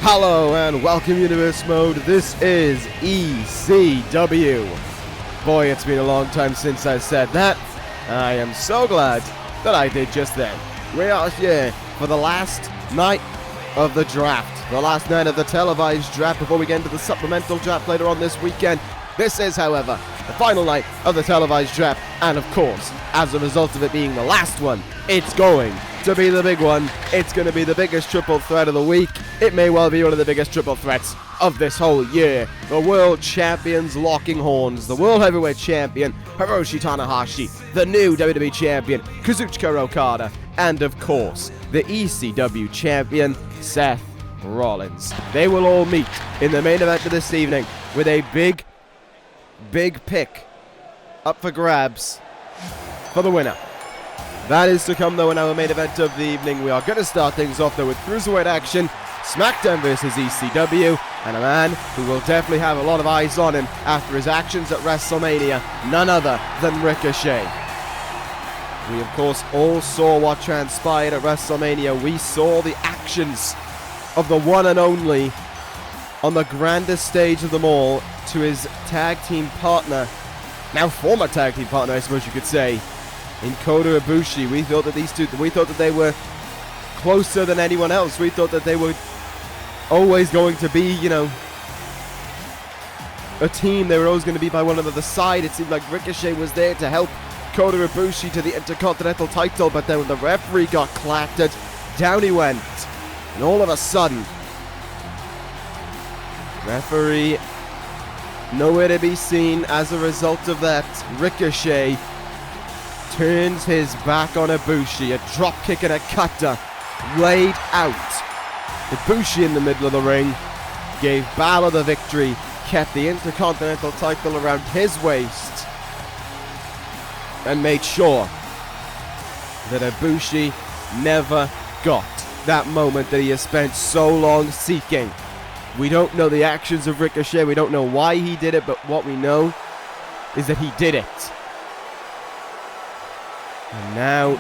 Hello and welcome Universe Mode. This is ECW. Boy, it's been a long time since I said that. I am so glad that I did just then. We are here for the last night of the draft. The last night of the televised draft before we get into the supplemental draft later on this weekend. This is, however, the final night of the televised draft. And of course, as a result of it being the last one, it's going to be the big one. It's going to be the biggest triple threat of the week. It may well be one of the biggest triple threats of this whole year. The world champions locking horns. The world heavyweight champion, Hiroshi Tanahashi. The new WWE champion, Kazuchika Okada. And of course, the ECW champion, Seth Rollins. They will all meet in the main event of this evening with a big pick up for grabs for the winner. That is to come, though, in our main event of the evening. We are going to start things off, though, with Cruiserweight action. SmackDown versus ECW. And a man who will definitely have a lot of eyes on him after his actions at WrestleMania. None other than Ricochet. We, of course, all saw what transpired at WrestleMania. We saw the actions of the one and only on the grandest stage of them all to his tag team partner, now former tag team partner, I suppose you could say, in Kota Ibushi. We thought that they were closer than anyone else. We thought that they were always going to be, a team. They were always going to be by one another's side. It seemed like Ricochet was there to help Kota Ibushi to the Intercontinental title, but then when the referee got clattered, down he went. And all of a sudden, referee nowhere to be seen. As a result of that, Ricochet turns his back on Ibushi. A drop kick and a cutter laid out. Ibushi in the middle of the ring gave Balor the victory, kept the Intercontinental title around his waist, and made sure that Ibushi never got that moment that he has spent so long seeking. We don't know the actions of Ricochet. We don't know why he did it, but what we know is that he did it. And now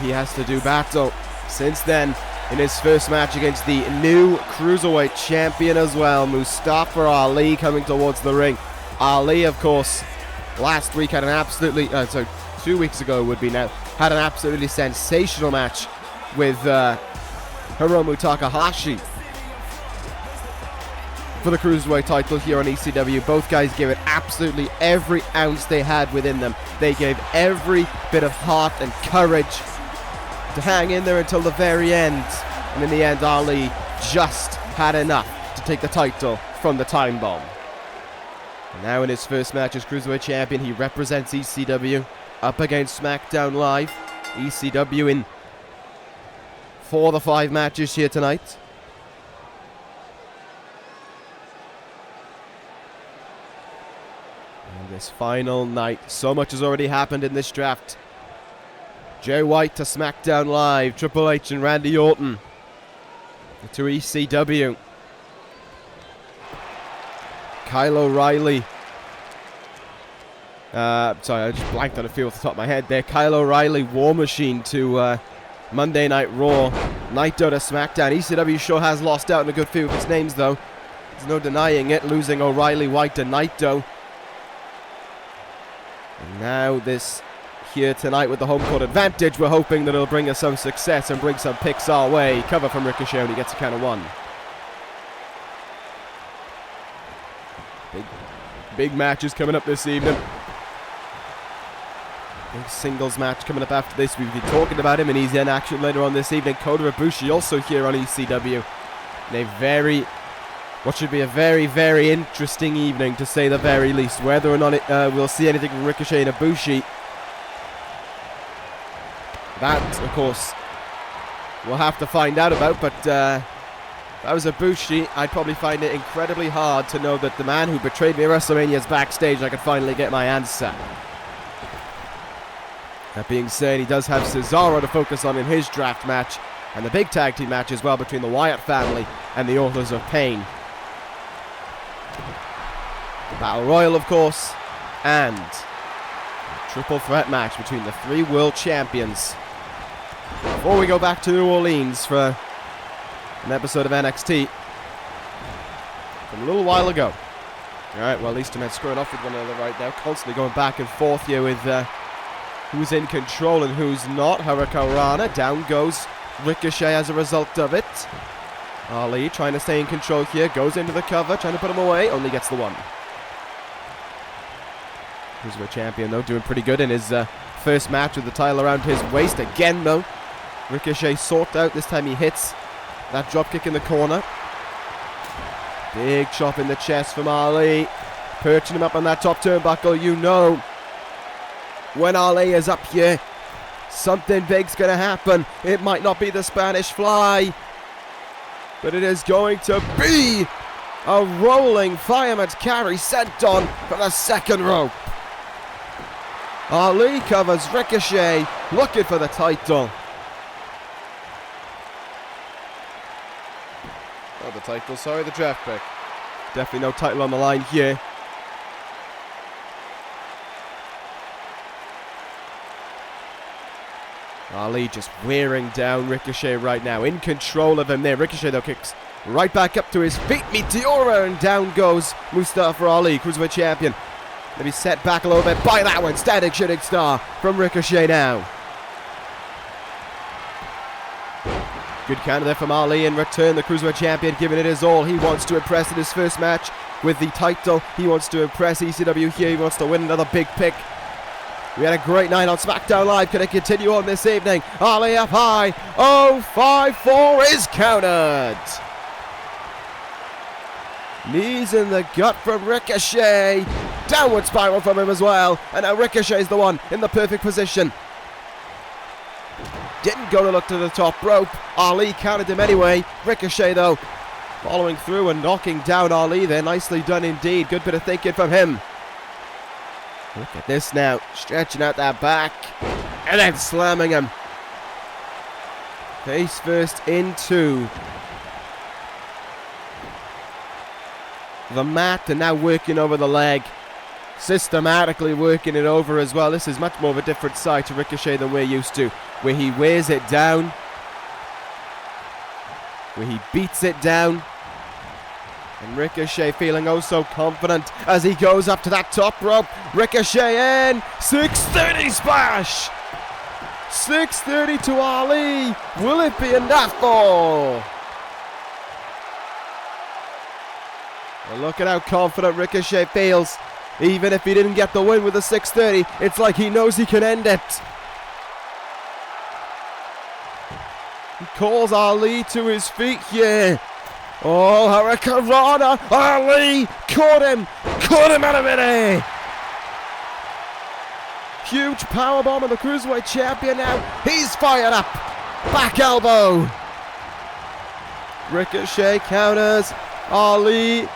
he has to do battle. Since then, in his first match against the new Cruiserweight champion as well, Mustafa Ali, coming towards the ring. Ali, of course, last week had an absolutely, 2 weeks ago would be now, had an absolutely sensational match with Hiromu Takahashi for the Cruiserweight title here on ECW. Both guys gave it absolutely every ounce they had within them. They gave every bit of heart and courage to hang in there until the very end. And in the end, Ali just had enough to take the title from the Time Bomb. And now in his first match as Cruiserweight champion, he represents ECW up against SmackDown Live. ECW in 4 of the 5 matches here tonight. This final night, so much has already happened in this draft. Jay White to SmackDown Live, Triple H and Randy Orton to ECW. Kyle O'Reilly, sorry, I just blanked on a few off the top of my head there. Kyle O'Reilly, War Machine to Monday Night Raw. Naito to SmackDown. ECW sure has lost out in a good few of its names, though. There's no denying it, losing O'Reilly, White to Naito. And now this here tonight with the home court advantage, we're hoping that it'll bring us some success and bring some picks our way. Cover from Ricochet when he gets a count of 1. Big matches coming up this evening. Big singles match coming up after this. We'll be talking about him, and he's in action later on this evening. Kota Ibushi also here on ECW. In what should be a very, very interesting evening, to say the very least. Whether or not we'll see anything from Ricochet and Ibushi, that, of course, we'll have to find out about. But if I was Ibushi, I'd probably find it incredibly hard to know that the man who betrayed me at WrestleMania is backstage and I could finally get my answer. That being said, he does have Cesaro to focus on in his draft match, and the big tag team match as well between the Wyatt family and the Authors of Pain. Battle Royal, of course, and a triple threat match between the 3 world champions. Before we go back to New Orleans for an episode of NXT from a little while ago. Alright, well, these two men screwing off with one another right now, constantly going back and forth here with who's in control and who's not. Hurricanrana, down goes Ricochet as a result of it. Ali trying to stay in control here, goes into the cover, trying to put him away, only gets the one. Cruiserweight champion, though, doing pretty good in his first match with the title around his waist. Again, though, Ricochet sought out. This time he hits that dropkick in the corner. Big chop in the chest from Ali. Perching him up on that top turnbuckle. You know, when Ali is up here, something big's going to happen. It might not be the Spanish Fly, but it is going to be a rolling fireman's carry sent on from the second rope. Ali covers Ricochet, looking for the title. Oh, the title, sorry, the draft pick. Definitely no title on the line here. Ali just wearing down Ricochet right now, in control of him there. Ricochet, though, kicks right back up to his feet. Meteora, and down goes Mustafa Ali, Cruiserweight champion. Maybe set back a little bit by that one. Static shooting star from Ricochet now. Good counter there from Ali. In return, the Cruiserweight champion giving it his all. He wants to impress in his first match with the title. He wants to impress ECW here. He wants to win another big pick. We had a great night on SmackDown Live. Can it continue on this evening? Ali up high. 0-5-4 is countered. Knees in the gut from Ricochet. Downward spiral from him as well. And now Ricochet's the one in the perfect position. Didn't go to look to the top rope. Ali countered him anyway. Ricochet, though, following through and knocking down Ali there. Nicely done indeed. Good bit of thinking from him. Look at this now. Stretching out that back. And then slamming him. Face first into the mat, and now working over the leg. Systematically working it over as well. This is much more of a different side to Ricochet than we're used to, where he wears it down, where he beats it down. And Ricochet feeling oh so confident as he goes up to that top rope. Ricochet in. 630 splash. 630 to Ali. Will it be enough for? Well, look at how confident Ricochet feels. Even if he didn't get the win with the 630, it's like he knows he can end it. He calls Ali to his feet here. Oh, Hurricanrana. Ali caught him out of it. Huge powerbomb on the Cruiserweight champion now. He's fired up. Back elbow. Ricochet counters. Ali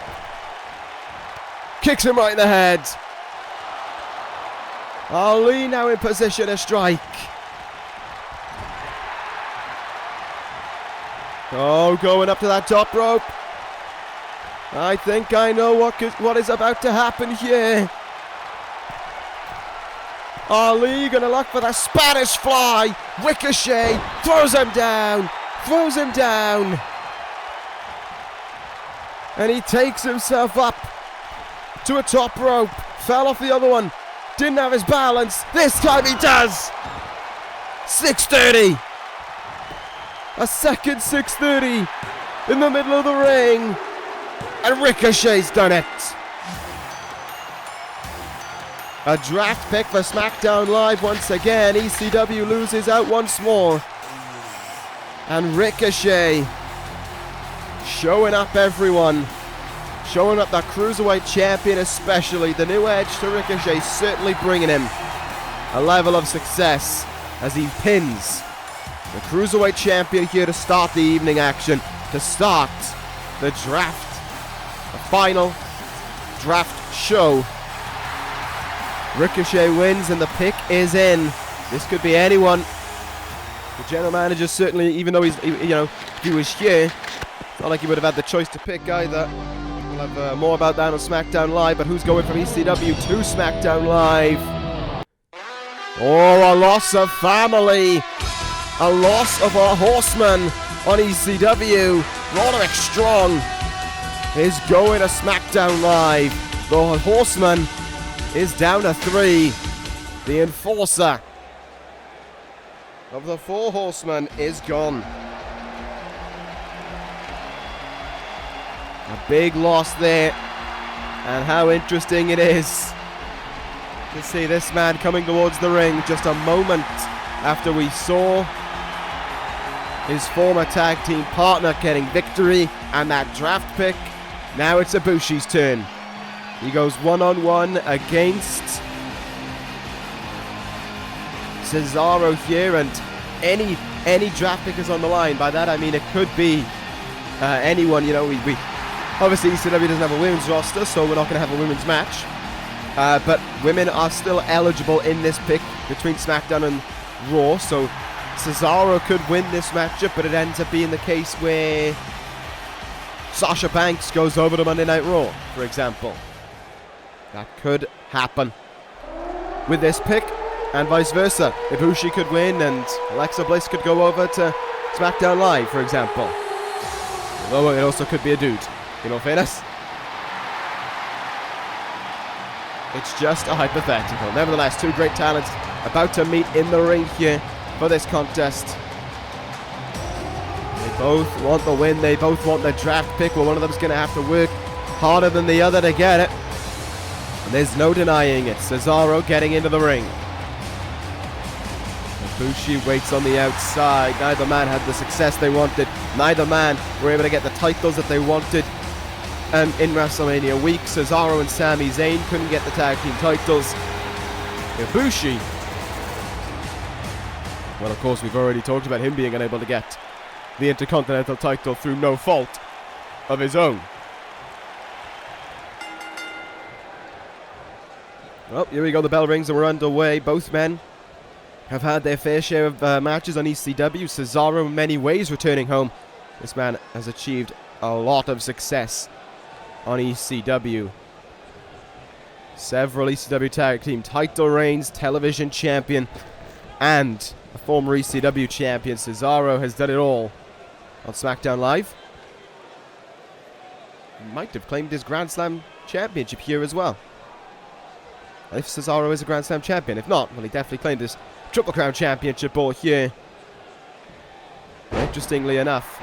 kicks him right in the head. Ali now in position to strike. Oh, going up to that top rope. I think I know what is about to happen here. Ali gonna look for the Spanish Fly. Ricochet throws him down. And he takes himself up to a top rope. Fell off the other one. Didn't have his balance. This time he does. 630. A second 630 in the middle of the ring. And Ricochet's done it. A draft pick for SmackDown Live once again. ECW loses out once more. And Ricochet showing up everyone. Showing up the Cruiserweight champion especially. The new edge to Ricochet certainly bringing him a level of success as he pins the Cruiserweight champion here to start the evening action. To start the draft. The final draft show. Ricochet wins and the pick is in. This could be anyone. The general manager certainly, even though if he was here, it's not like he would have had the choice to pick either. We'll have more about that on SmackDown Live, but who's going from ECW to SmackDown Live? Oh, a loss of family. A loss of a horseman. on ECW. Roderick Strong is going to SmackDown Live. The Horseman is down to 3. The enforcer of the 4 Horsemen is gone. A big loss there. And how interesting it is to see this man coming towards the ring just a moment after we saw his former tag team partner getting victory and that draft pick. Now it's Ibushi's turn. He goes one-on-one against Cesaro here, and any draft pick is on the line. By that I mean it could be anyone. You know, we obviously ECW doesn't have a women's roster, so we're not going to have a women's match. But women are still eligible in this pick between SmackDown and Raw, so Cesaro could win this matchup, but it ends up being the case where Sasha Banks goes over to Monday Night Raw, for example. That could happen with this pick, and vice versa. Ibushi could win, and Alexa Bliss could go over to SmackDown Live, for example. Although it also could be a dude, in all fairness. It's just a hypothetical. Nevertheless, 2 great talents about to meet in the ring here for this contest. They both want the win. They both want the draft pick. Well, one of them's going to have to work harder than the other to get it. And there's no denying it. Cesaro getting into the ring. Ibushi waits on the outside. Neither man had the success they wanted. Neither man were able to get the titles that they wanted. And in WrestleMania week, Cesaro and Sami Zayn couldn't get the tag team titles. Ibushi, well, of course, we've already talked about him being unable to get the Intercontinental title through no fault of his own. Well, here we go. The bell rings and we're underway. Both men have had their fair share of matches on ECW. Cesaro, in many ways, returning home. This man has achieved a lot of success on ECW. Several ECW tag team title reigns, television champion, and a former ECW champion. Cesaro has done it all on SmackDown Live. He might have claimed his Grand Slam championship here as well, if Cesaro is a Grand Slam champion. If not, well, he definitely claimed his Triple Crown championship all here. Interestingly enough,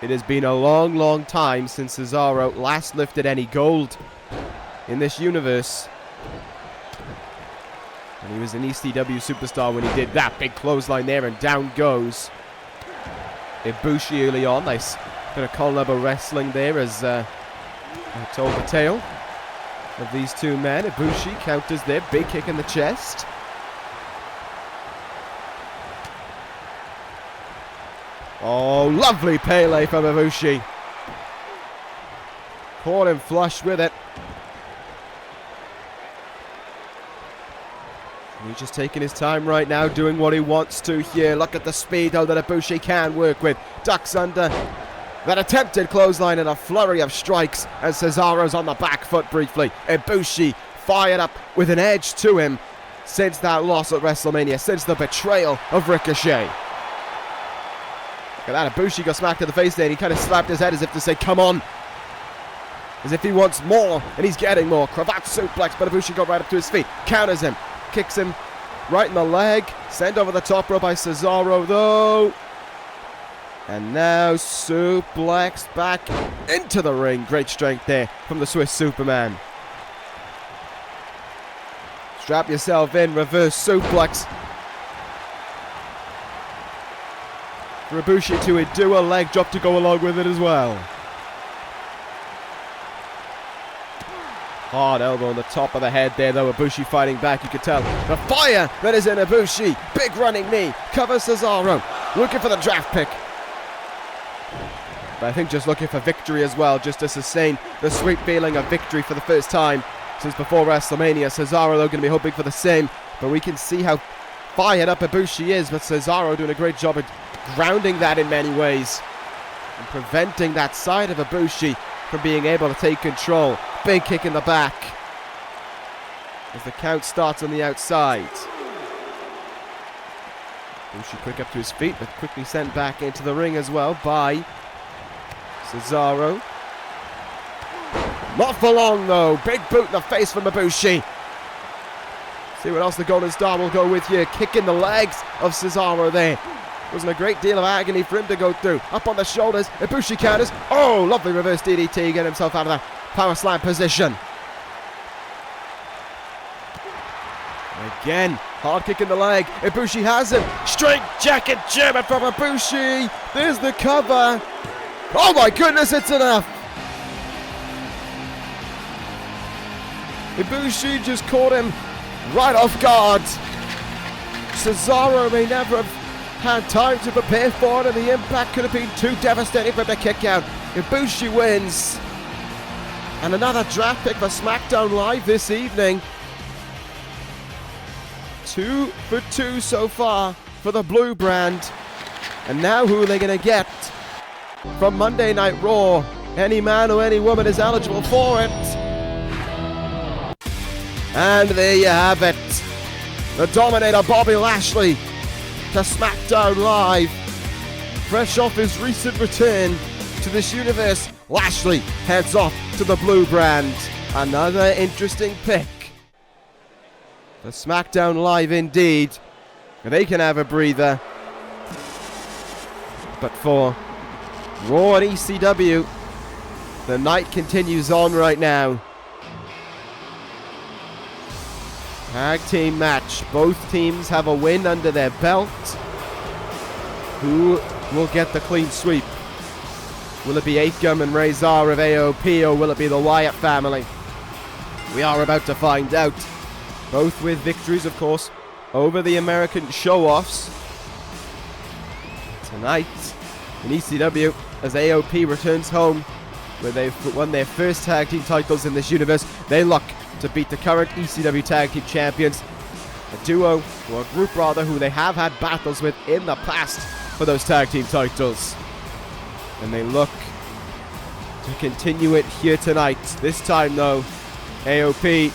it has been a long, long time since Cesaro last lifted any gold in this universe. And he was an ECW superstar when he did that big clothesline there, and down goes Ibushi early on. Nice bit of collabo wrestling there as I told the tale of these two men. Ibushi counters there, big kick in the chest. Oh, lovely Pele from Ibushi. Caught him flush with it. He's just taking his time right now, doing what he wants to here. Look at the speed though that Ibushi can work with. Ducks under that attempted clothesline and a flurry of strikes, and Cesaro's on the back foot briefly. Ibushi fired up with an edge to him since that loss at WrestleMania, since the betrayal of Ricochet. Look at that, Ibushi got smacked in the face there, and he kind of slapped his head as if to say, come on. As if he wants more, and he's getting more. Cravat suplex, but Ibushi got right up to his feet. Counters him, kicks him right in the leg. Sent over the top rope by Cesaro, though. And now suplex back into the ring. Great strength there from the Swiss Superman. Strap yourself in, reverse suplex. For Ibushi to do a leg drop to go along with it as well. Hard elbow on the top of the head there, though. Ibushi fighting back, you could tell. The fire that is in Ibushi. Big running knee. Covers Cesaro. Looking for the draft pick. But I think just looking for victory as well, just to sustain the sweet feeling of victory for the first time since before WrestleMania. Cesaro, though, going to be hoping for the same. But we can see how fired up Ibushi is, but Cesaro doing a great job at grounding that in many ways and preventing that side of Ibushi from being able to take control. Big kick in the back as the count starts on the outside. Ibushi quick up to his feet, but quickly sent back into the ring as well by Cesaro. Not for long though. Big boot in the face from Ibushi. See what else the Golden Star will go with here. Kicking the legs of Cesaro there. Wasn't a great deal of agony for him to go through. Up on the shoulders. Ibushi counters. Oh, lovely reverse DDT. Get himself out of that power slam position. Again, hard kick in the leg. Ibushi has him. Straight jacket German from Ibushi. There's the cover. Oh my goodness, it's enough. Ibushi just caught him right off guard. Cesaro may never have had time to prepare for it, and the impact could have been too devastating for him to kick out. Ibushi wins. And another draft pick for SmackDown Live this evening. 2 for 2 so far for the blue brand. And now who are they going to get from Monday Night Raw? Any man or any woman is eligible for it. And there you have it. The Dominator Bobby Lashley to SmackDown Live. Fresh off his recent return to this universe, Lashley heads off to the blue brand. Another interesting pick. The SmackDown Live indeed. They can have a breather. But for Raw and ECW, the night continues on right now. Tag team match. Both teams have a win under their belt. Who will get the clean sweep? Will it be Akam and Razor of AOP, or will it be the Wyatt family? We are about to find out. Both with victories, of course, over the American show-offs. Tonight in ECW, as AOP returns home, where they've won their first tag team titles in this universe, they look to beat the current ECW tag team champions, a duo, or a group rather, who they have had battles with in the past for those tag team titles. And they look to continue it here tonight. This time though, AOP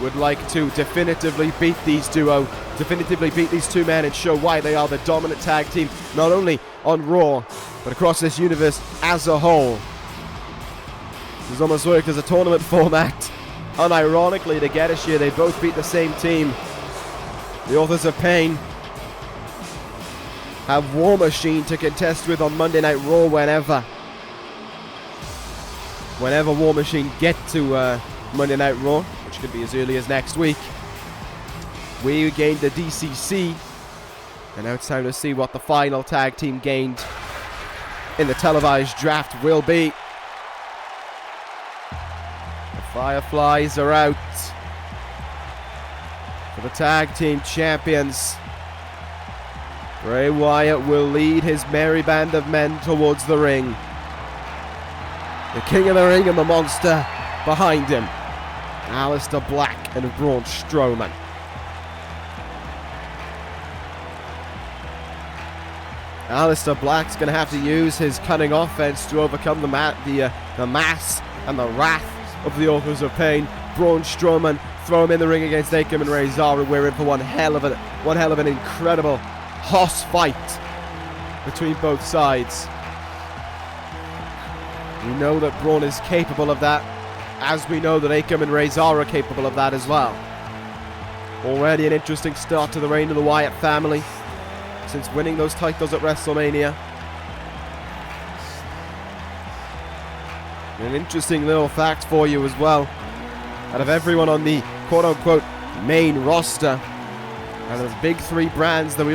would like to definitively beat these duo, definitively beat these two men and show why they are the dominant tag team, not only on Raw, but across this universe as a whole. This almost worked as a tournament format. Unironically, to get us here, they both beat the same team. The Authors of Pain have War Machine to contest with on Monday Night Raw whenever War Machine get to Monday Night Raw, which could be as early as next week. We gained the DCC, and now it's time to see what the final tag team gained in the televised draft will be. The Fireflies are out for the tag team champions. Bray Wyatt will lead his merry band of men towards the ring. The King of the Ring and the Monster behind him, Aleister Black and Braun Strowman. Aleister Black's going to have to use his cunning offense to overcome the mass and the wrath of the Authors of Pain. Braun Strowman, throw him in the ring against Akam and Razor. We're in for one hell of an incredible hoss fight between both sides. We know that Braun is capable of that, as we know that Akam and Razor are capable of that as well. Already an interesting start to the reign of the Wyatt family since winning those titles at WrestleMania. An interesting little fact for you as well. Out of everyone on the quote-unquote main roster, out of the big three brands that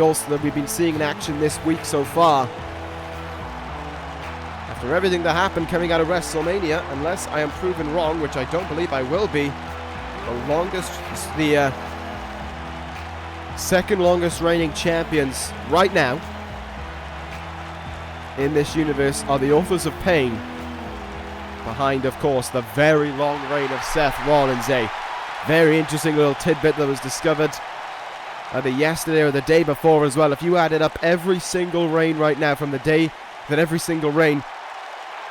we've been seeing in action this week so far, after everything that happened coming out of WrestleMania, unless I am proven wrong, which I don't believe I will be, the second longest reigning champions right now in this universe are the Authors of Pain, behind, of course, the very long reign of Seth Rollins. A very interesting little tidbit that was discovered either yesterday or the day before as well. If you added up every single reign right now from the day that every single reign,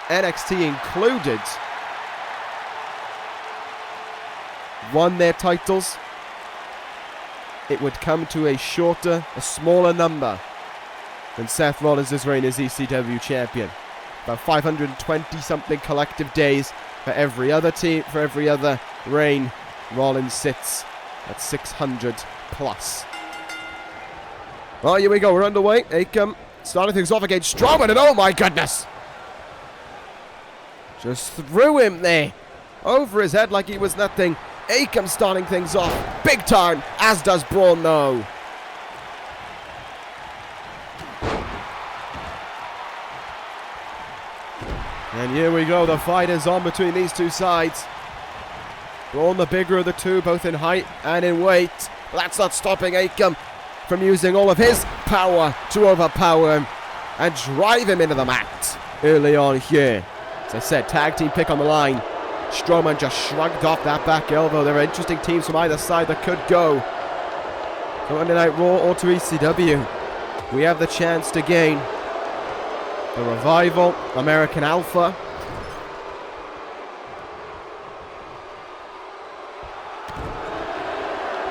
NXT included, won their titles, it would come to a smaller number than Seth Rollins' reign as ECW champion. About 520-something collective days for every other team, for every other reign. Rollins sits at 600 plus. Well, here we go. We're underway. Akam starting things off against Strowman, and oh my goodness! Just threw him there. Over his head like he was nothing. Akam starting things off big time, as does Braun though. And here we go. The fight is on between these two sides. Braun the bigger of the two, both in height and in weight. But that's not stopping Akam from using all of his power to overpower him and drive him into the mat early on here. As I said, tag team pick on the line. Strowman just shrugged off that back elbow. There are interesting teams from either side that could go to Monday Night Raw or to ECW. We have the chance to gain the Revival, American Alpha,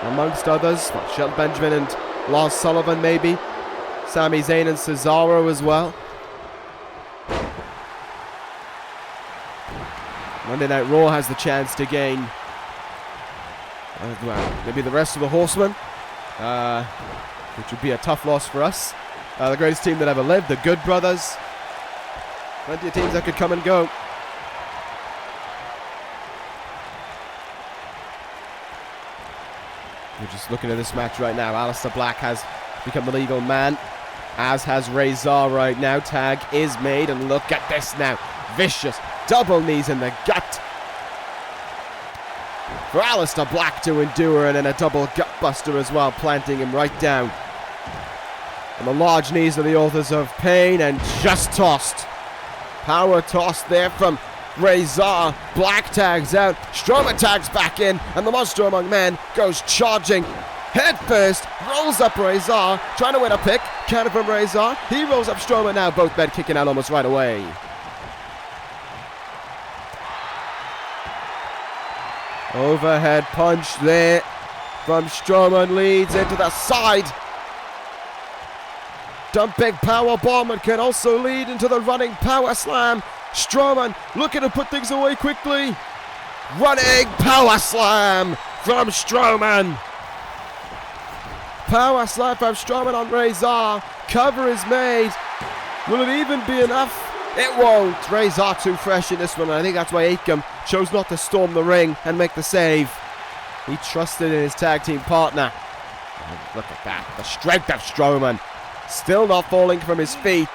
amongst others, Shelton Benjamin and Lars Sullivan maybe, Sami Zayn and Cesaro as well. Monday Night Raw has the chance to gain maybe the rest of the Horsemen, which would be a tough loss for us. The greatest team that ever lived, the Good Brothers. Plenty of teams that could come and go. We're just looking at this match right now. Aleister Black has become the legal man, as has Razor right now. Tag is made, and look at this now. Vicious double knees in the gut for Aleister Black to endure, and then a double gut buster as well, planting him right down. And the large knees of the Authors of Pain, and just tossed. Power toss there from Razor. Black tags out. Strowman tags back in, and the Monster Among Men goes charging head first. Rolls up Razor, trying to win a pick. Counter from Razor. He rolls up Strowman now. Both men kicking out almost right away. Overhead punch there from Strowman, leads into the side. Dumping power bomb, and can also lead into the running power slam. Strowman looking to put things away quickly. Running power slam from Strowman. Power slam from Strowman on Razor. Cover is made. Will it even be enough? It won't. Razor too fresh in this one, and I think that's why Akam chose not to storm the ring and make the save. He trusted in his tag team partner. And look at that. The strength of Strowman. Still not falling from his feet.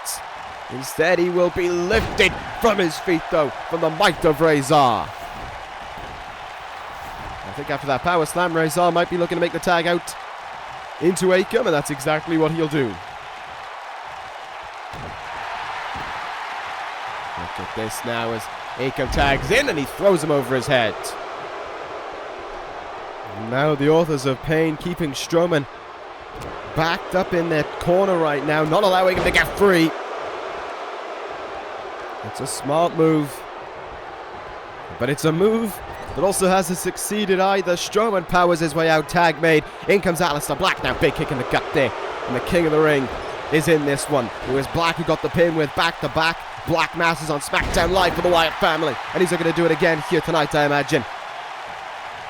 Instead, he will be lifted from his feet, though, from the might of Razor. I think after that power slam, Razor might be looking to make the tag out into Akam, and that's exactly what he'll do. Look at this now as Akam tags in, and he throws him over his head. And now the Authors of Pain keeping Strowman backed up in that corner right now, not allowing him to get free. It's a smart move, but it's a move that also hasn't succeeded either. Strowman powers his way out, tag made. In comes Aleister Black now, big kick in the gut there. And the King of the Ring is in this one. It was Black who got the pin with back-to-back Black Masters on SmackDown Live for the Wyatt family. And he's going to do it again here tonight, I imagine.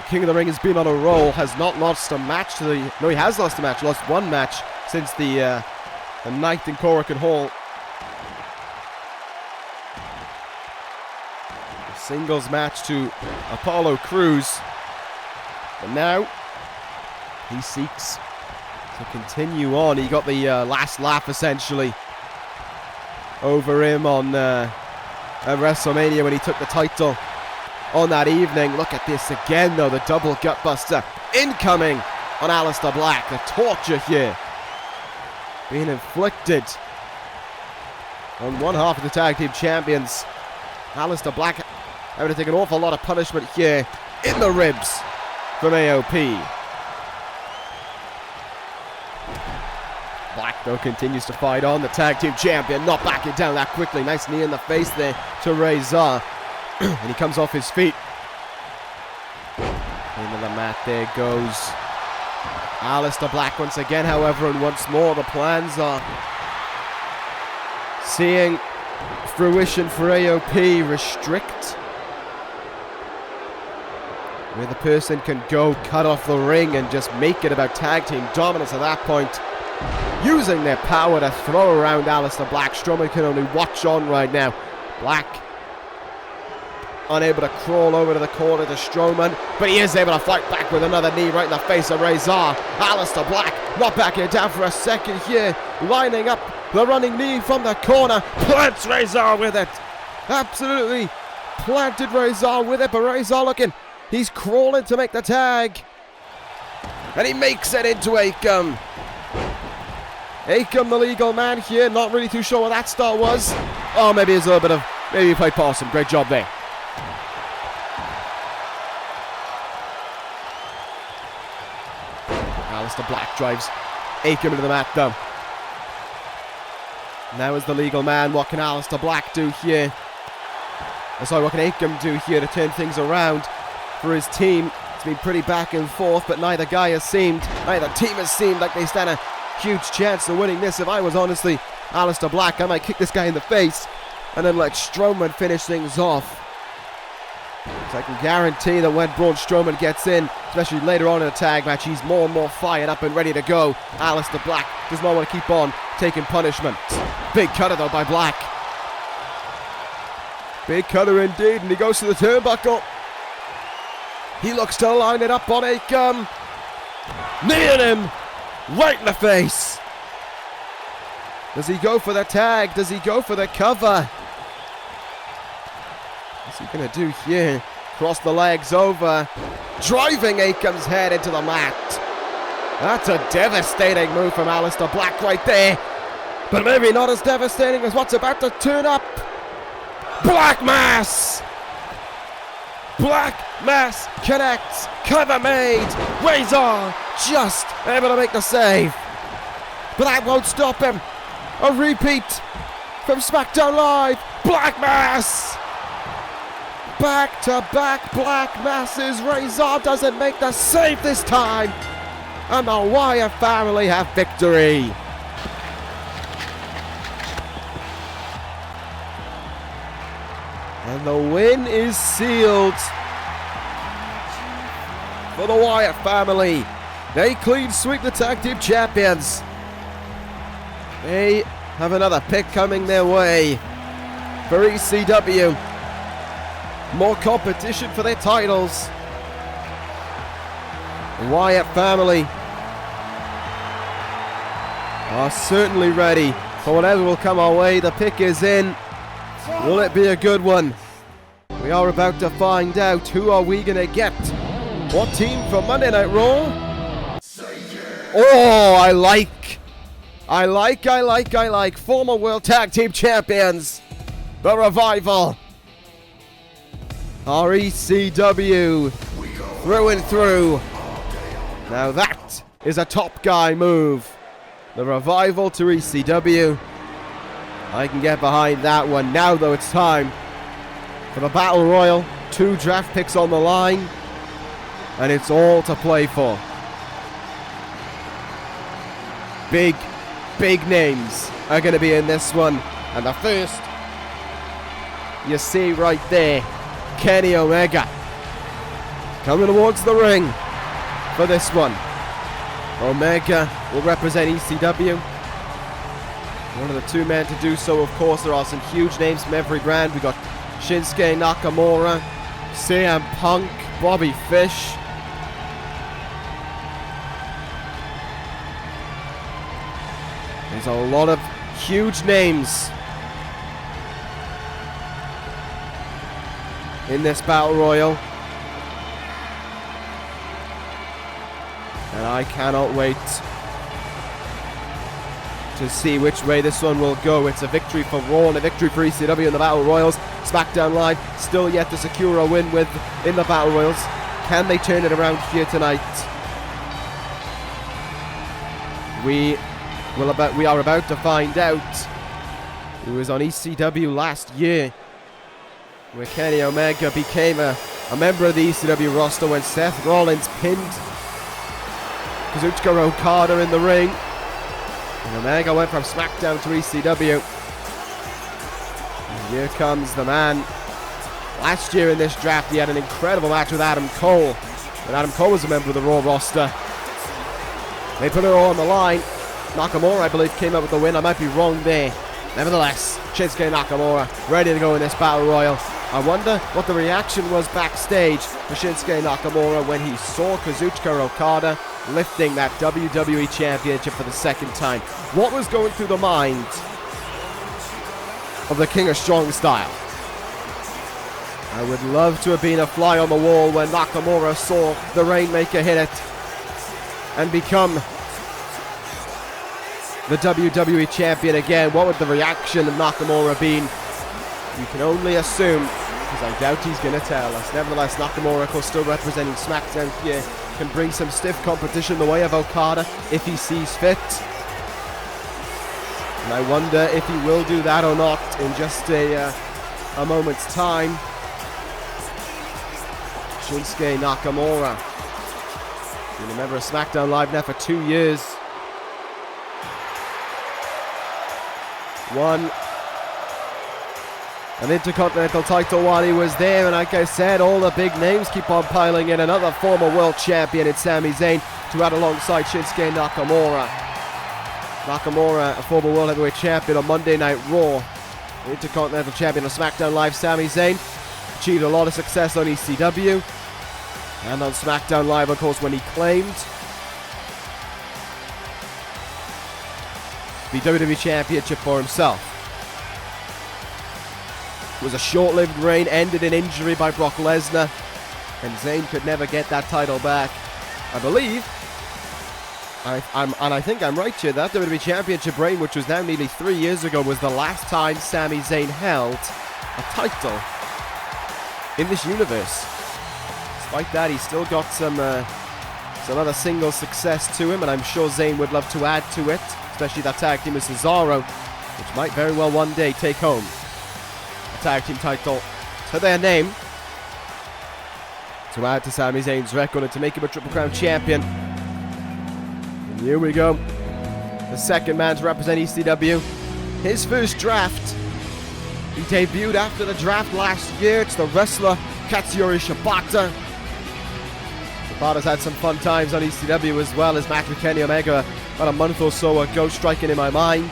King of the Ring has been on a roll, has not lost a match to the... No, he has lost a match, lost one match since the night in Korakuen Hall. A singles match to Apollo Crews. And now, he seeks to continue on. He got the last laugh, essentially, over him on at WrestleMania when he took the title on that evening. Look at this again, though. The double gutbuster incoming on Aleister Black. The torture here being inflicted on one half of the tag team champions. Aleister Black having to take an awful lot of punishment here in the ribs from AOP. Black, though, continues to fight on. The tag team champion not backing down that quickly. Nice knee in the face there to Razor. And he comes off his feet. Into the mat there goes Aleister Black once again, however, and once more the plans are seeing fruition for AOP. Restrict, where the person can go cut off the ring and just make it about tag team dominance at that point, using their power to throw around Aleister Black. Strowman can only watch on right now. Black unable to crawl over to the corner to Strowman, but he is able to fight back with another knee right in the face of Razor. Aleister Black not backing down for a second here, lining up the running knee from the corner, plants Razor with it. Absolutely planted Razor with it, but Razor looking, he's crawling to make the tag, and he makes it into Akam. Akam, the legal man here, not really too sure what that start was. Oh, maybe it's a little bit of, maybe he played past him. Great job there. Aleister Black drives Akam into the mat though. Now is the legal man. What can Aleister Black do here? Sorry, what can Akam do here to turn things around for his team? It's been pretty back and forth, but neither team has seemed like they stand a huge chance of winning this. If I was honestly Aleister Black, I might kick this guy in the face and then let Strowman finish things off. So I can guarantee that when Braun Strowman gets in, especially later on in the tag match, he's more and more fired up and ready to go. Aleister Black does not want to keep on taking punishment. Big cutter though by Black. Big cutter indeed, and he goes to the turnbuckle. He looks to line it up on Akam. Kneeing him right in the face. Does he go for the tag? Does he go for the cover? What's he going to do here? Cross the legs over. Driving Akam's head into the mat. That's a devastating move from Aleister Black right there. But maybe not as devastating as what's about to turn up. Black Mass! Black Mass connects. Cover made. Razor just able to make the save. But that won't stop him. A repeat from SmackDown Live. Black Mass! Back to back Black Masses. Razor doesn't make the save this time. And the Wyatt family have victory. And the win is sealed for the Wyatt family. They clean sweep the tag team champions. They have another pick coming their way for ECW. More competition for their titles. The Wyatt family are certainly ready for whatever will come our way. The pick is in. Will it be a good one? We are about to find out. Who are we going to get? What team from Monday Night Raw? Oh, I like. Former World Tag Team Champions, The Revival. Our ECW through and through. Now that is a top guy move. The Revival to ECW. I can get behind that one. Now though, it's time for the Battle Royal. 2 draft picks on the line, and it's all to play for. Big names are going to be in this one. And the first you see right there, Kenny Omega coming towards the ring for this one. Omega will represent ECW. One of the 2 men to do so, of course. There are some huge names from every brand. We got Shinsuke Nakamura, CM Punk, Bobby Fish. There's a lot of huge names in this Battle Royal. And I cannot wait to see which way this one will go. It's a victory for Raw and a victory for ECW in the Battle Royals. SmackDown Live still yet to secure a win in the Battle Royals. Can they turn it around here tonight? We are about to find out. Who was on ECW last year, where Kenny Omega became a member of the ECW roster when Seth Rollins pinned Kazuchika Okada in the ring. And Omega went from SmackDown to ECW. And here comes the man. Last year in this draft, he had an incredible match with Adam Cole. And Adam Cole was a member of the Raw roster. They put it all on the line. Nakamura, I believe, came up with the win. I might be wrong there. Nevertheless, Shinsuke Nakamura ready to go in this Battle Royal. I wonder what the reaction was backstage for Shinsuke Nakamura when he saw Kazuchika Okada lifting that WWE Championship for the second time. What was going through the mind of the King of Strong Style? I would love to have been a fly on the wall when Nakamura saw the Rainmaker hit it and become the WWE Champion again. What would the reaction of Nakamura been? You can only assume, because I doubt he's going to tell us. Nevertheless, Nakamura, of course, still representing SmackDown here, can bring some stiff competition the way of Okada if he sees fit. And I wonder if he will do that or not in just a moment's time. Shinsuke Nakamura, been a member of SmackDown Live now for 2 years. Won an Intercontinental title while he was there, and like I said, all the big names keep on piling in. Another former world champion in Sami Zayn to add alongside Shinsuke Nakamura. Nakamura, a former world heavyweight champion on Monday Night Raw. Intercontinental champion on SmackDown Live, Sami Zayn achieved a lot of success on ECW and on SmackDown Live, of course, when he claimed the WWE Championship for himself. It was a short-lived reign, ended in injury by Brock Lesnar, and Zayn could never get that title back. I believe, I think I'm right here, that WWE Championship reign, which was now nearly 3 years ago, was the last time Sami Zayn held a title in this universe. Despite that, he's still got some other single success to him, and I'm sure Zayn would love to add to it, especially that tag team with Cesaro, which might very well one day take home a tag team title to their name to add to Sami Zayn's record and to make him a Triple Crown champion. And here we go, the second man to represent ECW. His first draft, he debuted after the draft last year. It's the wrestler Katsuyori Shibata. Shibata's had some fun times on ECW as well as match with Kenny Omega about a month or so ago, striking in my mind.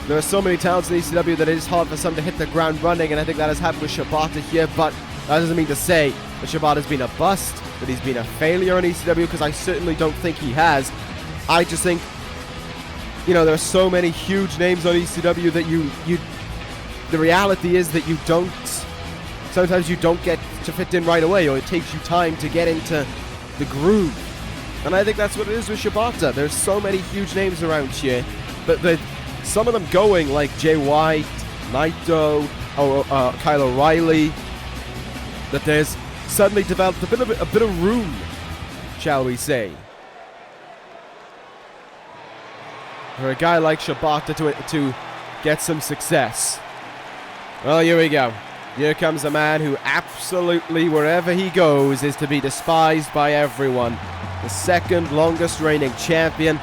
There are so many talents in ECW that it is hard for some to hit the ground running, and I think that has happened with Shibata here, but that doesn't mean to say that Shibata's been a bust, that he's been a failure in ECW, because I certainly don't think he has. I just think, there are so many huge names on ECW that the reality is that sometimes you don't get to fit in right away, or it takes you time to get into the groove. And I think that's what it is with Shibata. There's so many huge names around here, but some of them going like Jay White, Naito, Kyle O'Reilly, that there's suddenly developed a bit of room, shall we say, for a guy like Shibata to get some success. Well, here we go. Here comes a man who absolutely, wherever he goes, is to be despised by everyone. The second longest reigning champion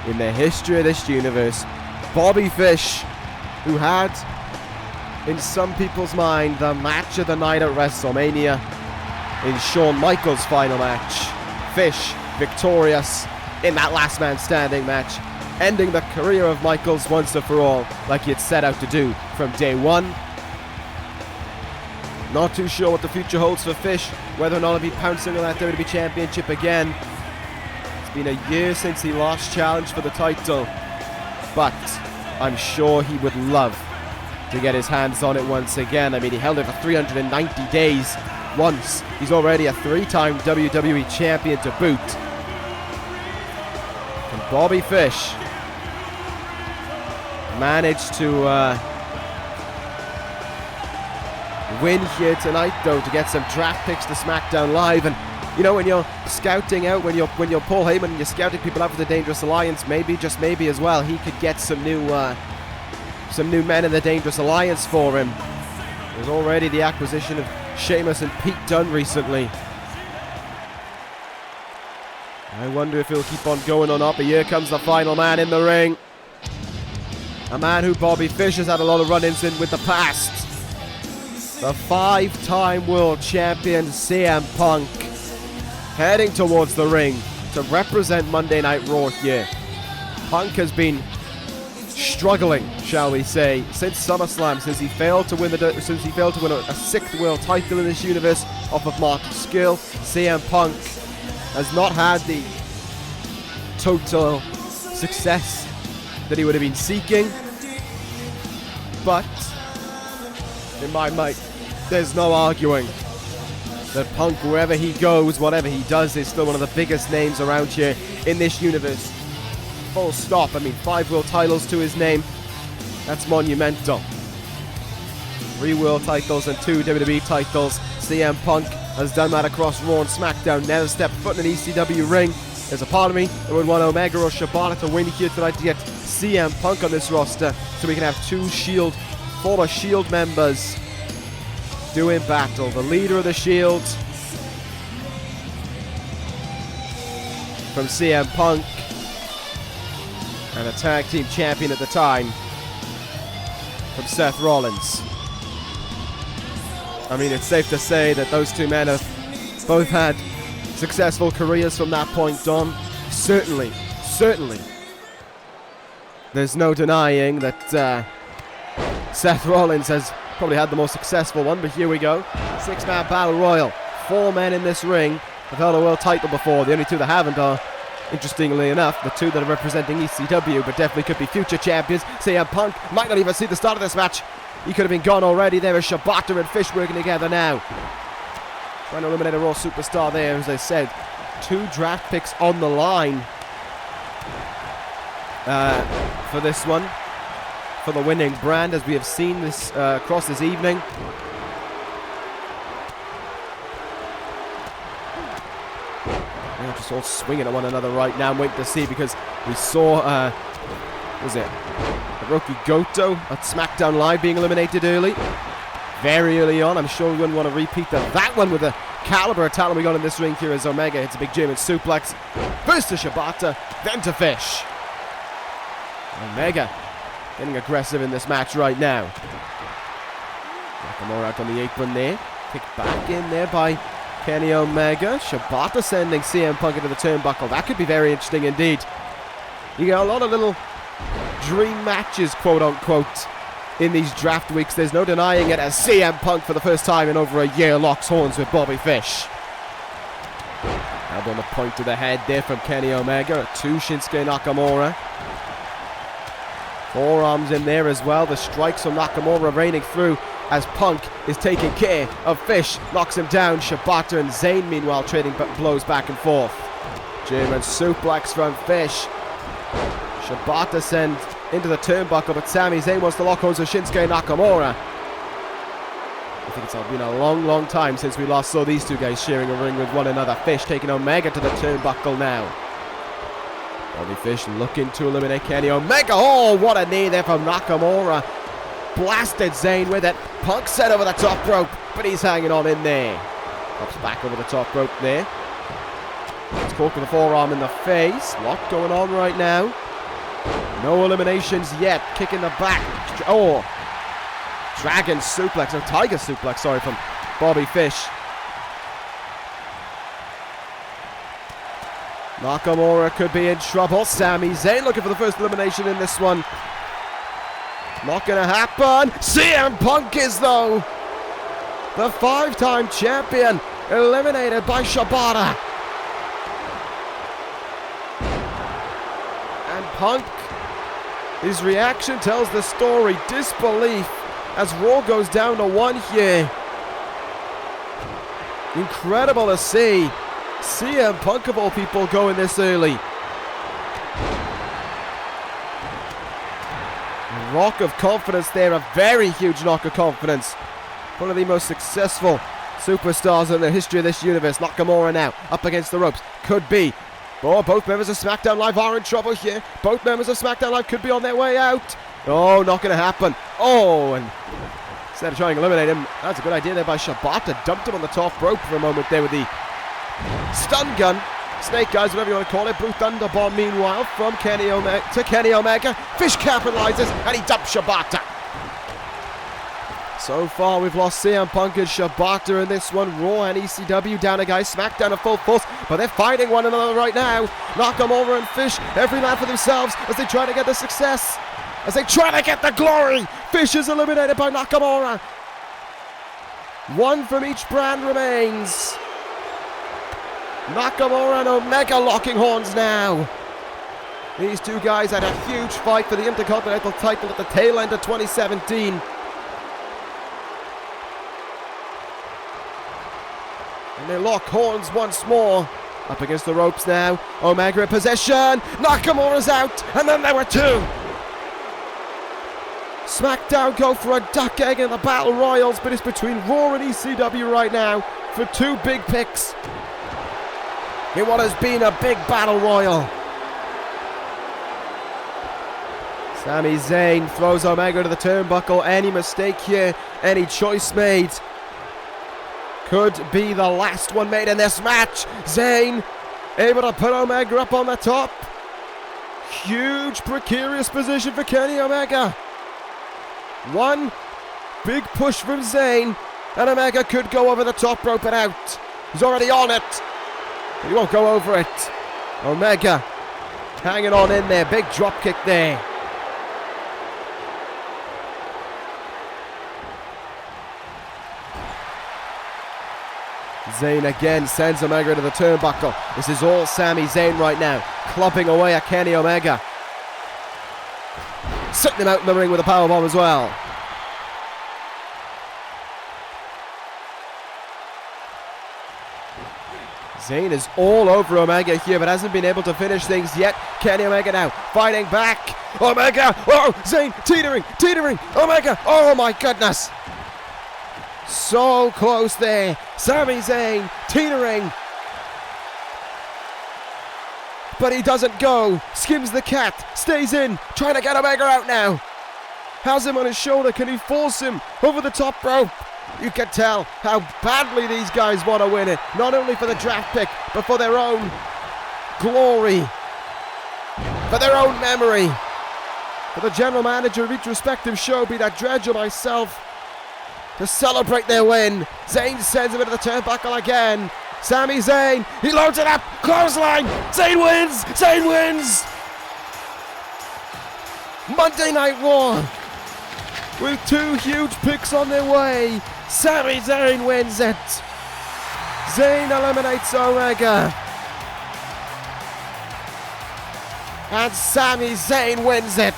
in the history of this universe. Bobby Fish, who had, in some people's mind, the match of the night at WrestleMania in Shawn Michaels' final match. Fish victorious in that last man standing match, ending the career of Michaels once and for all, like he had set out to do from day one. Not too sure what the future holds for Fish, whether or not he'll be pouncing on that WWE Championship again. It's been a year since he last challenged for the title, but I'm sure he would love to get his hands on it once again. I mean, he held it for 390 days once. He's already a 3-time WWE champion to boot. And Bobby Fish managed to win here tonight, though, to get some draft picks to SmackDown Live. And when you're scouting out, when you're Paul Heyman and you're scouting people out for the Dangerous Alliance, maybe, just maybe as well, he could get some new men in the Dangerous Alliance for him. There's already the acquisition of Sheamus and Pete Dunne recently. I wonder if he'll keep on going or not, but here comes the final man in the ring. A man who Bobby Fish has had a lot of run-ins in with the past. The 5-time world champion CM Punk heading towards the ring to represent Monday Night Raw here. Punk has been struggling, shall we say, since SummerSlam, since he failed to win a 6th world title in this universe off of Mark Skill. CM Punk has not had the total success that he would have been seeking, but in my mind, there's no arguing that Punk, wherever he goes, whatever he does, is still one of the biggest names around here in this universe. Full stop. I mean, 5 world titles to his name. That's monumental. 3 world titles and 2 WWE titles. CM Punk has done that across Raw and SmackDown. Never stepped foot in an ECW ring. There's a part of me that would want Omega or Shibata to win here tonight to get CM Punk on this roster so we can have 2 former Shield members doing battle. The leader of the Shield from CM Punk and a tag team champion at the time from Seth Rollins. I mean, it's safe to say that those 2 men have both had successful careers from that point on. Certainly. There's no denying that Seth Rollins has probably had the most successful one, but here we go. 6-man battle royal. 4 men in this ring have held a world title before. The only 2 that haven't are, interestingly enough, the 2 that are representing ECW, but definitely could be future champions. CM Punk might not even see the start of this match. He could have been gone already. There is Shibata and Fish working together now. Trying to eliminate a Raw superstar there, as I said. 2 draft picks on the line for this one, for the winning brand, as we have seen this across this evening. They're just all swinging at one another right now. I'm waiting to see, because we saw, Hiroshi Goto at SmackDown Live being eliminated early. Very early on. I'm sure we wouldn't want to repeat that one with the caliber of talent we got in this ring here as Omega hits a big German suplex. First to Shibata, then to Fish. Omega getting aggressive in this match right now. Nakamura out on the apron there. Kicked back in there by Kenny Omega. Shibata sending CM Punk into the turnbuckle. That could be very interesting indeed. You get a lot of little dream matches, quote unquote, in these draft weeks. There's no denying it, as CM Punk for the first time in over a year locks horns with Bobby Fish. Elbow on the point of the head there from Kenny Omega to Shinsuke Nakamura. Forearms in there as well. The strikes from Nakamura raining through as Punk is taking care of Fish. Knocks him down. Shibata and Zayn meanwhile trading blows back and forth. German suplex from Fish. Shibata sent into the turnbuckle, but Sami Zayn wants to lock horns with Shinsuke Nakamura. I think it's been a long time since we last saw these 2 guys sharing a ring with one another. Fish taking Omega to the turnbuckle now. Bobby Fish looking to eliminate Kenny Omega. Oh, what a knee there from Nakamura. Blasted Zayn with it. Punk set over the top rope, but he's hanging on in there. Pops back over the top rope there. It's caught with a forearm in the face. Lot going on right now. No eliminations yet. Kick in the back. Oh, Dragon suplex, or Tiger suplex, sorry, from Bobby Fish. Nakamura could be in trouble. Sami Zayn looking for the first elimination in this one. Not going to happen. CM Punk is, though. The 5-time champion eliminated by Shibata. And Punk, his reaction tells the story. Disbelief as Raw goes down to 1 here. Incredible to see CM Punk of all people going this early. A rock of confidence there, a very huge knock of confidence. One of the most successful superstars in the history of this universe. Nakamura now up against the ropes. Could be. Oh, both members of SmackDown Live are in trouble here. Both members of SmackDown Live could be on their way out. Oh, not going to happen. Oh, and instead of trying to eliminate him, that's a good idea there by Shibata. Dumped him on the top rope for a moment there with the stun gun. Snake Eyes, whatever you want to call it. Blue Thunder Bomb, meanwhile, from Kenny Omega to Kenny Omega. Fish capitalizes, and he dumps Shibata. So far, we've lost CM Punk and Shibata in this one. Raw and ECW down a guy. SmackDown at full force, but they're fighting one another right now. Nakamura and Fish, every man for themselves as they try to get the success, as they try to get the glory. Fish is eliminated by Nakamura. One from each brand remains. Nakamura and Omega locking horns now. These two guys had a huge fight for the Intercontinental title at the tail end of 2017. And they lock horns once more. Up against the ropes now. Omega in possession. Nakamura's out. And then there were two. SmackDown go for a duck egg in the Battle Royals, but it's between Raw and ECW right now for two big picks in what has been a big Battle Royal. Sami Zayn throws Omega to the turnbuckle. Any mistake here, any choice made, could be the last one made in this match. Zayn able to put Omega up on the top. Huge precarious position for Kenny Omega. One big push from Zayn, and Omega could go over the top rope and out. He's already on it, but he won't go over it. Omega hanging on in there. Big drop kick there. Zayn again sends Omega to the turnbuckle. This is all Sami Zayn right now, clubbing away at Kenny Omega. Sitting him out in the ring with a powerbomb as well. Zayn is all over Omega here, but hasn't been able to finish things yet. Kenny Omega now fighting back. Omega, oh, Zayn teetering. Omega, oh my goodness. So close there. Sami Zayn teetering. But he doesn't go. Skims the cat. Stays in. Trying to get Omega out now. Has him on his shoulder. Can he force him over the top rope? You can tell how badly these guys want to win it. Not only for the draft pick, but for their own glory. For their own memory. For the general manager of each respective show, be that Dredge or myself, to celebrate their win. Zayn sends him into the turnbuckle again. Sami Zayn, he loads it up. Clothesline. Zayn wins. Monday Night Raw with two huge picks on their way. Sami Zayn wins it. Zayn eliminates Omega. And Sami Zayn wins it.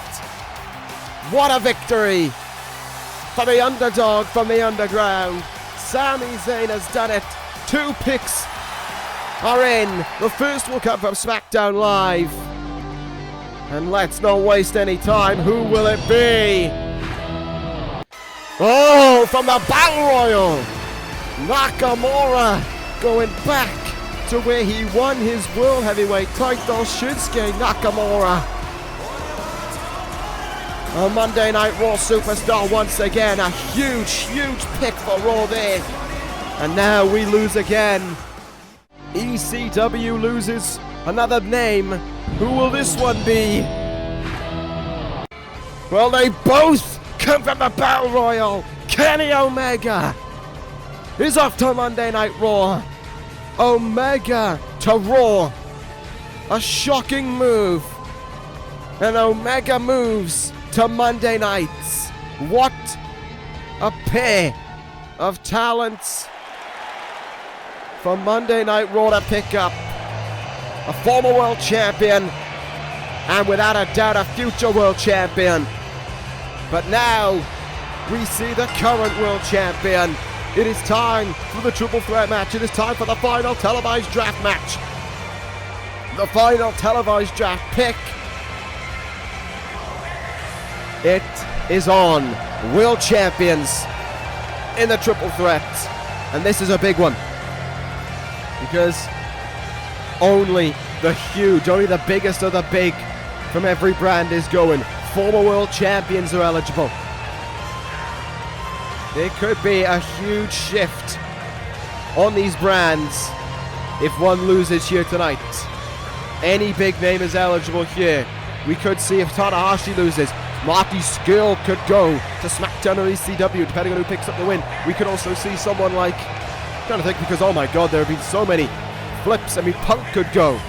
What a victory for the underdog from the underground. Sami Zayn has done it. Two picks are in. The first will come from SmackDown Live. And let's not waste any time. Who will it be? Oh, from the Battle Royal. Nakamura going back to where he won his World Heavyweight title. Shinsuke Nakamura. A Monday Night Raw superstar once again. A huge pick for Raw there. And now we lose again. ECW loses another name. Who will this one be? Well, they both come from the Battle Royal. Kenny Omega is off to Monday Night Raw. Omega to Raw. A shocking move. And Omega moves to Monday nights. What a pair of talents for Monday Night Raw to pick up. A former world champion, and without a doubt a future world champion. But now we see the current world champion. It is time for the triple threat match. It is time for the final televised draft match. The final televised draft pick. It is on. World champions in the triple threat. And this is a big one. Because only the huge, only the biggest of the big from every brand is going. Former world champions are eligible. There could be a huge shift on these brands if one loses here tonight. Any big name is eligible here. We could see if Tanahashi loses. Marty Scurll could go to SmackDown or ECW, depending on who picks up the win. We could also see someone like, I'm trying to think, because oh my god, there have been so many flips. I mean, Punk could go,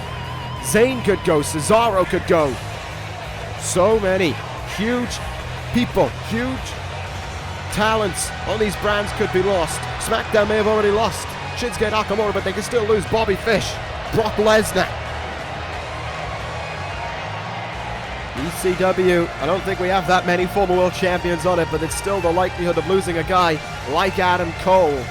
Zayn could go, Cesaro could go. So many huge people, huge talents on these brands could be lost. SmackDown may have already lost Shinsuke Nakamura, but they can still lose Bobby Fish, Brock Lesnar. ECW, I don't think we have that many former world champions on it, but it's still the likelihood of losing a guy like Adam Cole.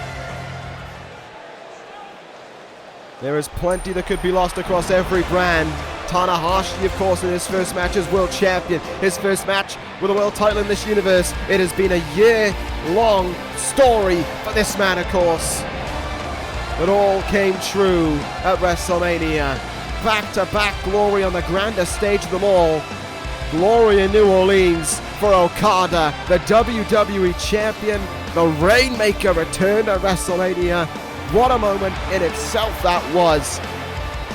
There is plenty that could be lost across every brand. Tanahashi, of course, in his first match as world champion, his first match with a world title in this universe. It has been a year-long story for this man, of course. It all came true at WrestleMania. Back-to-back glory on the grandest stage of them all. Glory in New Orleans for Okada, the WWE champion. The Rainmaker returned at WrestleMania. What a moment in itself that was.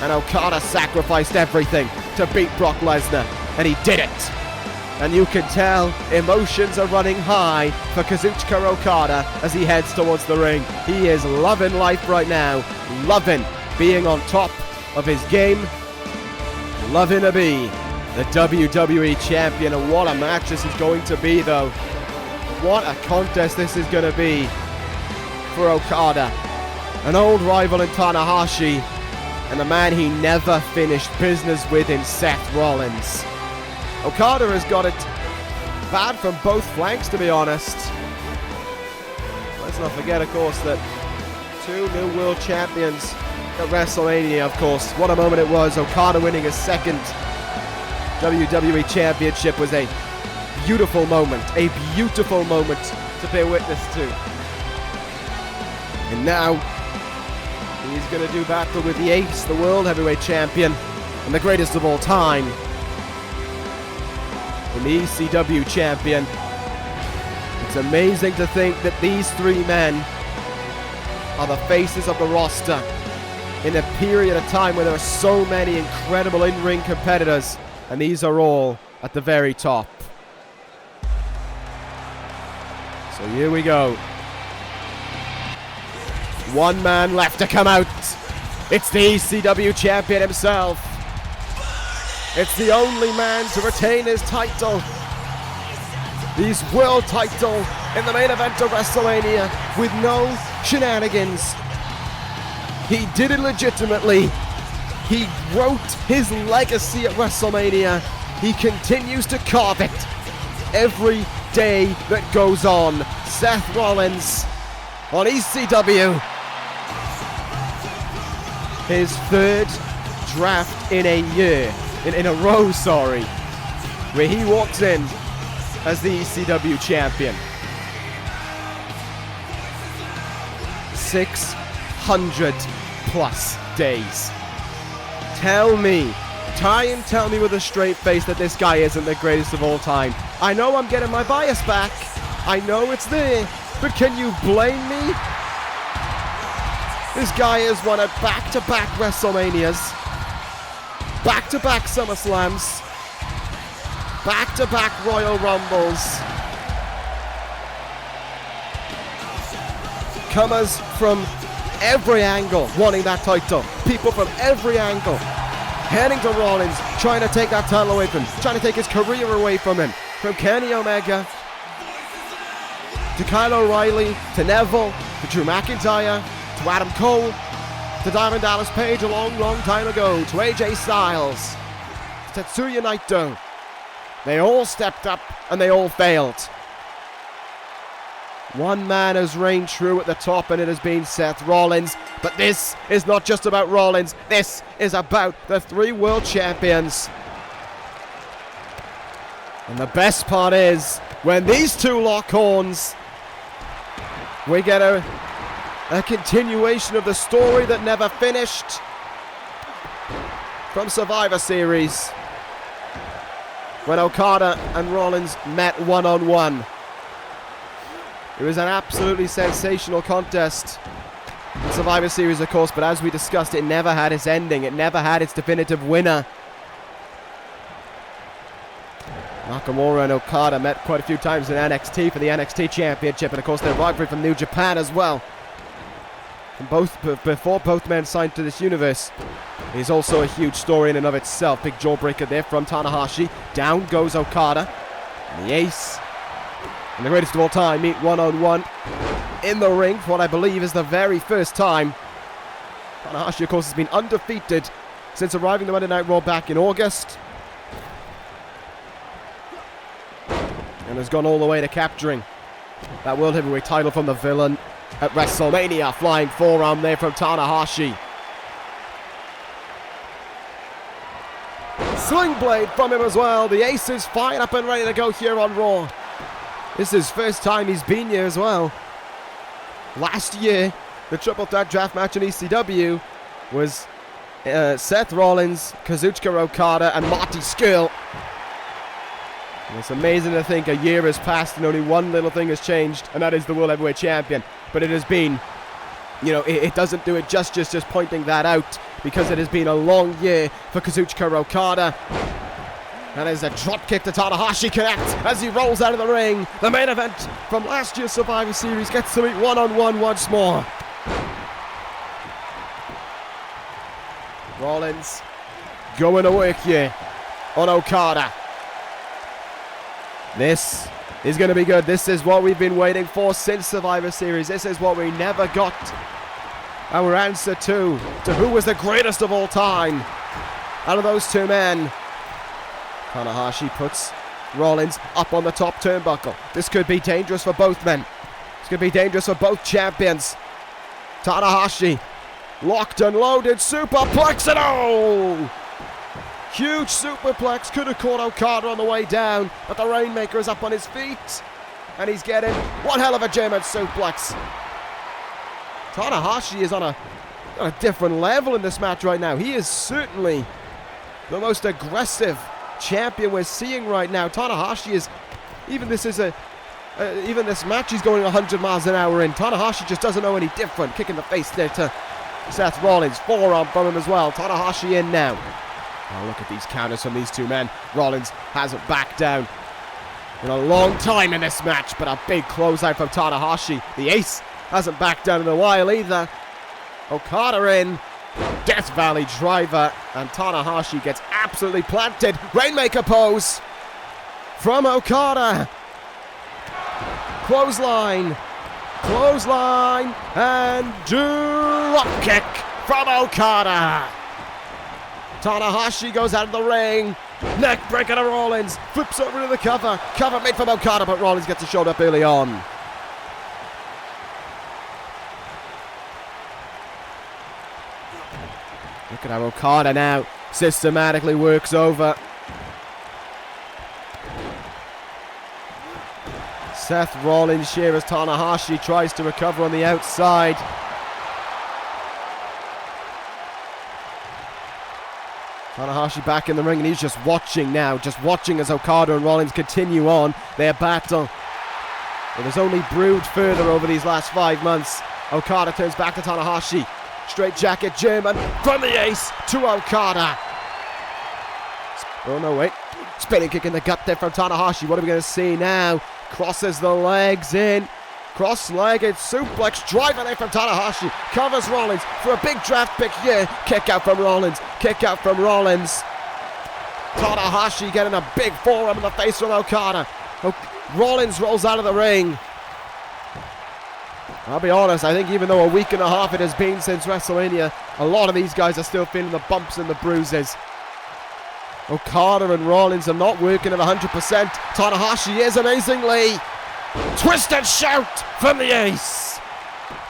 And Okada sacrificed everything to beat Brock Lesnar, and he did it. And you can tell emotions are running high for Kazuchika Okada as he heads towards the ring. He is loving life right now, loving being on top of his game, loving to be the WWE champion. And what a match this is going to be, though. What a contest this is going to be for Okada. An old rival in Tanahashi, and a man he never finished business with in Seth Rollins. Okada has got it bad from both flanks, to be honest. Let's not forget, of course, that two new world champions at WrestleMania, of course. What a moment it was. Okada winning his second WWE Championship was a beautiful moment to bear witness to. And now he's going to do battle with the Ace, the World Heavyweight Champion, and the greatest of all time, and the ECW Champion. It's amazing to think that these three men are the faces of the roster in a period of time where there are so many incredible in-ring competitors, and these are all at the very top. So here we go. One man left to come out. It's the ECW champion himself. It's the only man to retain his title. His world title in the main event of WrestleMania with no shenanigans. He did it legitimately. He wrote his legacy at WrestleMania. He continues to carve it every day that goes on. Seth Rollins on ECW. His third draft in a year, in a row, where he walks in as the ECW champion. 600 plus days. Tell me with a straight face that this guy isn't the greatest of all time. I know I'm getting my bias back. I know it's there, but can you blame me? This guy has won at back-to-back WrestleManias, back-to-back SummerSlams, back-to-back Royal Rumbles. Comers from every angle wanting that title. People from every angle heading to Rollins, trying to take that title away from him, trying to take his career away from him. From Kenny Omega, to Kyle O'Reilly, to Neville, to Drew McIntyre, to Adam Cole, to Diamond Dallas Page a long, long time ago, to AJ Styles, to Tetsuya Naito. They all stepped up and they all failed. One man has reigned true at the top, and it has been Seth Rollins. But this is not just about Rollins. This is about the three world champions. And the best part is, when these two lock horns, we get a continuation of the story that never finished from Survivor Series, when Okada and Rollins met one-on-one. It was an absolutely sensational contest. Survivor Series, of course, but as we discussed, it never had its ending. It never had its definitive winner. Nakamura and Okada met quite a few times in NXT for the NXT Championship, and of course their rivalry from New Japan as well. And before both men signed to this universe, it is also a huge story in and of itself. Big jawbreaker there from Tanahashi. Down goes Okada. And the Ace and the greatest of all time meet one-on-one in the ring for what I believe is the very first time. Tanahashi, of course, has been undefeated since arriving the Monday Night Raw back in August, and has gone all the way to capturing that World Heavyweight title from the villain at WrestleMania. Flying forearm there from Tanahashi. Sling blade from him as well. The Ace is fired up and ready to go here on Raw. This is first time he's been here as well. Last year, the triple threat draft match in ECW was Seth Rollins, Kazuchika Okada, and Marty Scurll. And it's amazing to think a year has passed and only one little thing has changed, and that is the World Heavyweight Champion. But it has been, you know, it doesn't do it justice just pointing that out, because it has been a long year for Kazuchika Okada. And there's a drop kick to Tanahashi connect as he rolls out of the ring. The main event from last year's Survivor Series gets to meet one-on-one once more. Rollins going to work here on Okada. This is going to be good. This is what we've been waiting for since Survivor Series. This is what we never got our answer to who was the greatest of all time out of those two men. Tanahashi puts Rollins up on the top turnbuckle. This could be dangerous for both men. This could be dangerous for both champions. Tanahashi locked and loaded, superplex, and oh! Huge superplex, could have caught Okada on the way down, but the Rainmaker is up on his feet, and he's getting one hell of a German suplex. Tanahashi is on a different level in this match right now. He is certainly the most aggressive champion we're seeing right now. Tanahashi is, even this match he's going 100 miles an hour in. Tanahashi just doesn't know any different. Kick in the face there to Seth Rollins. Forearm from him as well. Tanahashi in now. Oh, look at these counters from these two men. Rollins hasn't backed down in a long time in this match, but a big closeout from Tanahashi. The Ace hasn't backed down in a while either. Okada in. Death Valley driver, and Tanahashi gets absolutely planted. Rainmaker pose from Okada. Clothesline, and drop kick from Okada. Tanahashi goes out of the ring. Neck breaker to Rollins. Flips over to the cover. Cover made from Okada, but Rollins gets a shoulder up early on. Look at how Okada now systematically works over Seth Rollins here as Tanahashi tries to recover on the outside. Tanahashi back in the ring, and he's just watching now, just watching as Okada and Rollins continue on their battle. It has only brewed further over these last 5 months. Okada turns back to Tanahashi. Straight jacket German from the Ace to Okada. Oh no, wait. Spinning kick in the gut there from Tanahashi. What are we going to see now? Crosses the legs in. Cross-legged suplex driving in from Tanahashi. Covers Rollins for a big draft pick here. Kick out from Rollins. Kick out from Rollins. Tanahashi getting a big forearm in the face from Okada. Rollins rolls out of the ring. I'll be honest, I think even though a week and a half it has been since WrestleMania, a lot of these guys are still feeling the bumps and the bruises. Okada and Rollins are not working at 100%. Tanahashi is amazingly. Twisted shout from the Ace.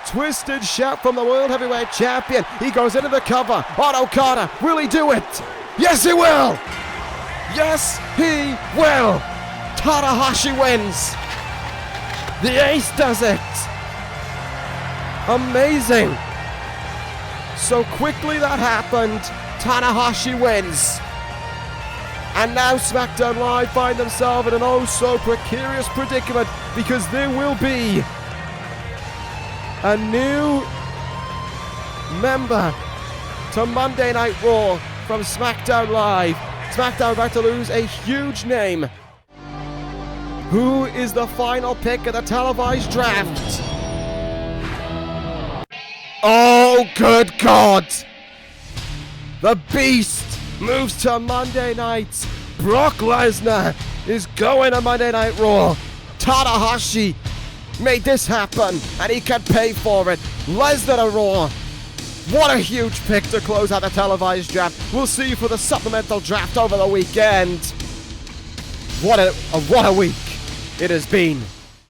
Twisted shout from the World Heavyweight Champion. He goes into the cover on Okada. Will he do it? Yes, he will. Yes, he will. Tanahashi wins. The Ace does it. Amazing. So quickly that happened. Tanahashi wins. And now SmackDown Live find themselves in an oh so precarious predicament, because there will be a new member to Monday Night Raw from SmackDown Live. SmackDown about to lose a huge name. Who is the final pick of the televised draft? Oh, good God! The Beast moves to Monday night. Brock Lesnar is going to Monday Night Raw. Tanahashi made this happen, and he can pay for it. Lesnar to Raw. What a huge pick to close out the televised draft. We'll see you for the supplemental draft over the weekend. What a week it has been.